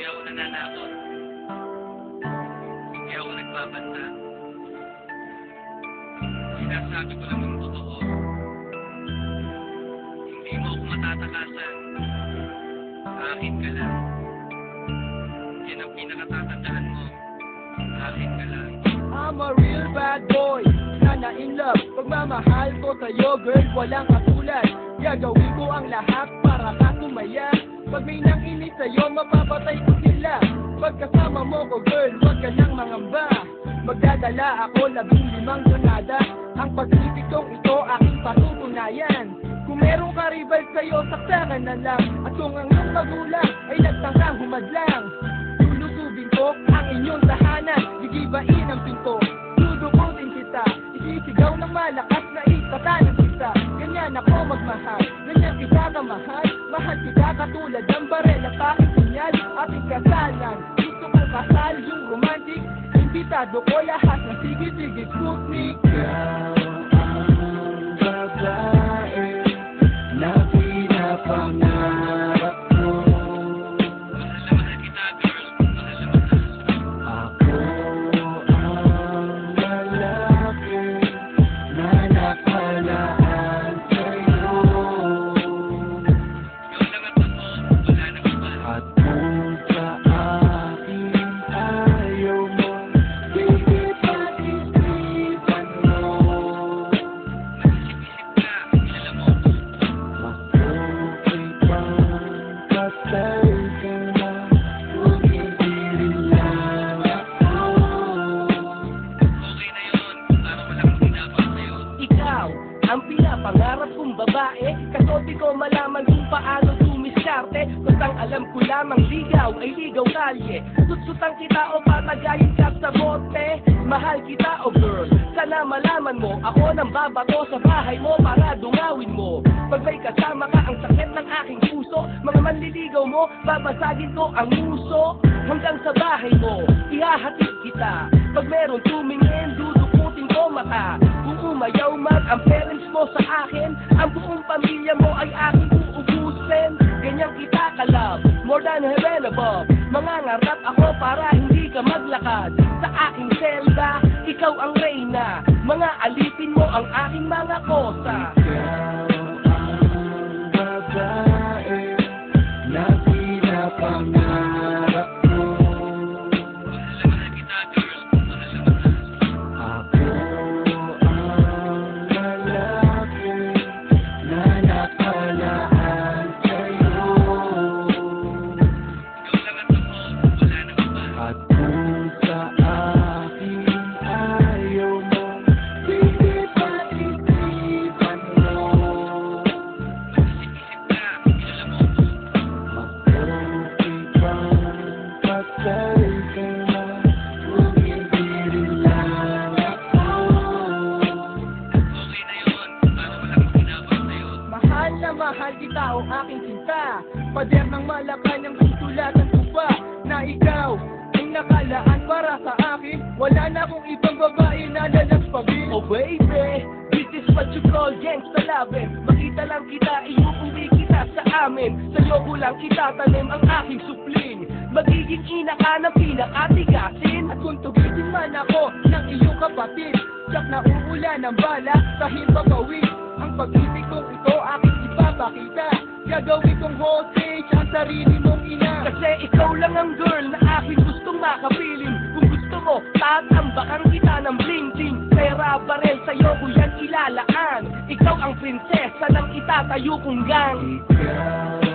Hindi ako nananakot. Hindi ako nagbabanta. Sinasabi ko lang ang totoo. Hindi mo ako matatakasan. Akin ka lang. Yan ang pinakatatandaan mo. Akin ka lang. I'm a real bad boy, sana in love. Pagmamahal ko sa'yo, girl, walang katulad. Gagawin ko ang lahat para ka sumaya. Pag may nanginis sa'yo, mapapatay ko sila. Pag kasama mo ko, girl, wag ka nang mangamba. Magdadala ako 15 granada. Ang pag-ibig kong ito, aking patutunayan. Kung merong karibal sa'yo, saksakan na lang. At kung ang iyong magulang ay nagtangkang humadlang, lulubugin ko ang inyong tahanan. Gigibain ang pinto, dudukutin kita. Isisigaw ng malakas na itatanan kita. Ganyan ako magmahal, ganyan kita kamahal. Mahal kita katulad ng barel at aking sinyal. Ating kasalan, gusto kong kasal, yung romantic. Imbitado ko lahat ng sige-sige Sputnik. Ikaw ang babae na pinapangarap ko. Mahal na mahal kita, girl. Mahal na mahal. Ako ang lalaki na nakalaan sa'yo. Ikaw lang ang totoo. Wala nang iba. At kung sa akin ayaw mo, baby, pag-isipan mo. Mag-isip-isip ka. Kilala mo ako. Mabuti pang patay ka na, kung hindi rin lang ako. Okay na yun. Para walang makinabang sa'yo. Ikaw ang pinapangarap kong babae. Kasote ko malaman kung paano dumiskarte. Kusang alam ko lamang ligaw ay ligaw kalye. Sutsutang kita o patagayin ka sa bote. Mahal kita o girl, sana malaman mo. Ako nang babato sa bahay mo para dungawin mo. Pag may kasama ka ang sakit ng aking puso. Mga manliligaw mo, babasagin ko ang muso. Hanggang sa bahay mo, ihahatid kita. Pag meron tumingin, dudukutin ko mata. Kung umayaw man ang parents mo sa akin, ang buong pamilya mo ay aking uubusin. Ganyan kita kalab, more than heaven above. Mangangarap ako para hindi ka maglakad. Sa aking selda, ikaw ang reyna. Mga alipin mo ang aking mga kosa. Ikaw ang babae na pinapangarap ko. Mahal na mahal kita, girl. Mahal na mahal. Ako ang lalaki na nakalaan sa'yo. Ikaw lang ang totoo. Wala nang iba. At kung sa akin ayaw mo, baby, pag-isipan mo. Mag-isip-isip ka. Kilala mo ako. Mabuti pang patay ka na, kung hindi rin lang ako. Okay na yun. Para walang makinabang sa'yo. Mahal na mahal kita o aking sinta. Pader ng Malacanang tutulatan ko ba na ikaw ay nakalaan para sa akin. Wala na akong ibang babae na lalaspagin. Oh baby, this is what you call gangsta lovin'. Makita lang kita, iuuwi kita sa amin. Sa'yo ko lang itatanim ang aking supling. Magiging ina ka ng pinakatigasin. At kung tugisin man ako ng iyong kapatid, sak na uulan ng bala sa himpapawid. Ang pag-ibig kong ito aking ipapakita. Gagawin kong hostage ang sarili mong ina. Kasi ikaw lang ang girl na aking gustong makapiling. Kung gusto mo, tatambakan kita ng bling-bling. Pera barel sa'yo ko yan ilalaan. Ikaw ang prinsesa ng itatayo kong gang. Ikaw